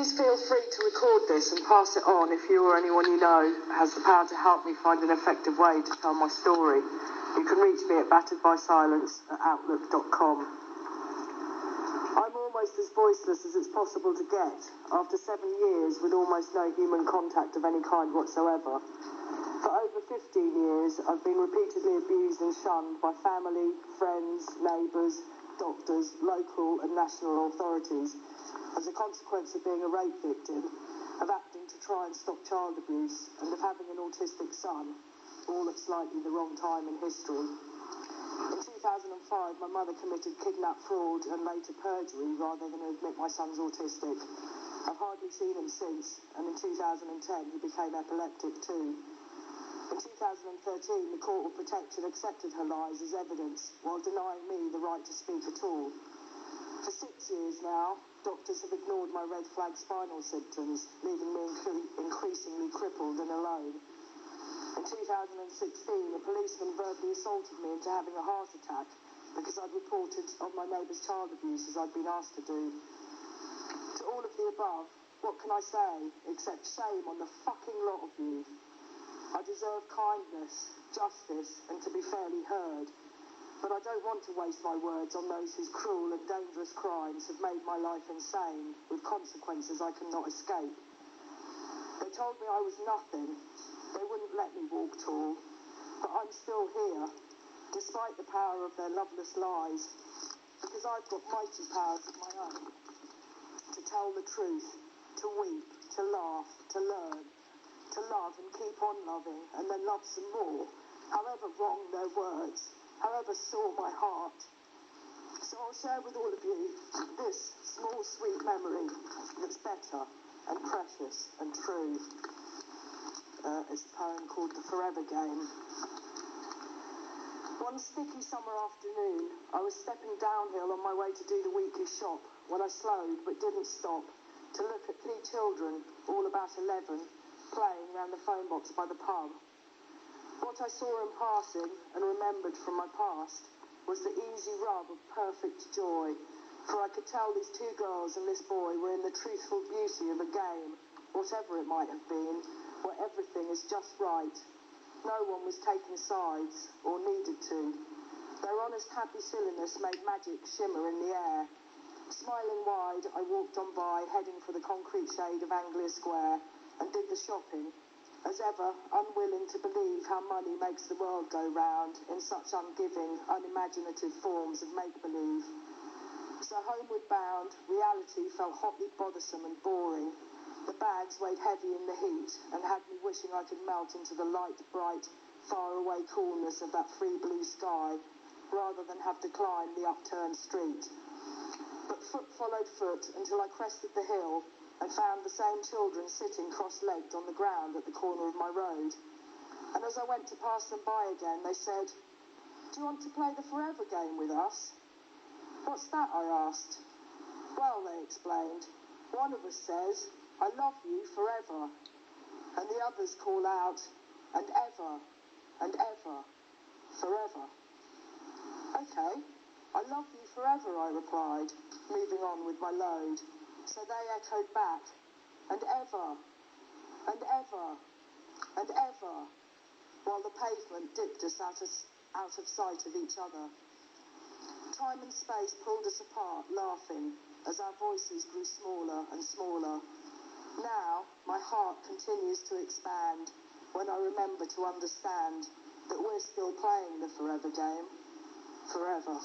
Please feel free to record this and pass it on if you or anyone you know has the power to help me find an effective way to tell my story. You can reach me at batteredbysilence@outlook.com. I'm almost as voiceless as it's possible to get after 7 years with almost no human contact of any kind whatsoever. For over 15 years, I've been repeatedly abused and shunned by family, friends, neighbours, doctors, local and national authorities as a consequence of being a rape victim, of acting to try and stop child abuse, and of having an autistic son, all at slightly the wrong time in history. In 2005, my mother committed kidnap, fraud and later perjury rather than admit my son's autistic. I've hardly seen him since, and in 2010 he became epileptic too. In 2013, the Court of Protection accepted her lies as evidence while denying me the right to speak at all. For 6 years now, doctors have ignored my red flag spinal symptoms, leaving me increasingly crippled and alone. In 2016, a policeman verbally assaulted me into having a heart attack because I'd reported on my neighbour's child abuse as I'd been asked to do. To all of the above, what can I say except shame on the fucking lot of you? I deserve kindness, justice, and to be fairly heard. But I don't want to waste my words on those whose cruel and dangerous crimes have made my life insane, with consequences I cannot escape. They told me I was nothing. They wouldn't let me walk tall. But I'm still here, despite the power of their loveless lies, because I've got mighty powers of my own. To tell the truth, to weep, to laugh, to learn, to love and keep on loving, and then love some more, however wrong their words, however sore my heart. So I'll share with all of you this small sweet memory that's better and precious and true. It's a poem called The Forever Game. One sticky summer afternoon, I was stepping downhill on my way to do the weekly shop when I slowed but didn't stop to look at 3 children, all about 11, playing round the phone box by the pub. What I saw in passing and remembered from my past was the easy rub of perfect joy, for I could tell these 2 girls and this boy were in the truthful beauty of a game, whatever it might have been, where everything is just right. No one was taking sides, or needed to. Their honest, happy silliness made magic shimmer in the air. Smiling wide, I walked on by, heading for the concrete shade of Anglia Square, and did the shopping, as ever, unwilling to believe how money makes the world go round in such ungiving, unimaginative forms of make-believe. So homeward bound, reality felt hotly bothersome and boring. The bags weighed heavy in the heat and had me wishing I could melt into the light, bright, far-away coolness of that free blue sky, rather than have to climb the upturned street. But foot followed foot until I crested the hill and found the same children sitting cross-legged on the ground at the corner of my road. And as I went to pass them by again, they said, "Do you want to play the Forever Game with us?" "What's that?" I asked. "Well," they explained, "one of us says, 'I love you forever,' and the others call out, 'and ever, and ever, forever.'" "Okay, I love you forever," I replied, moving on with my load. So they echoed back, "and ever, and ever, and ever," while the pavement dipped us out of sight of each other. Time and space pulled us apart, laughing, as our voices grew smaller and smaller. Now, my heart continues to expand when I remember to understand that we're still playing the forever game. Forever.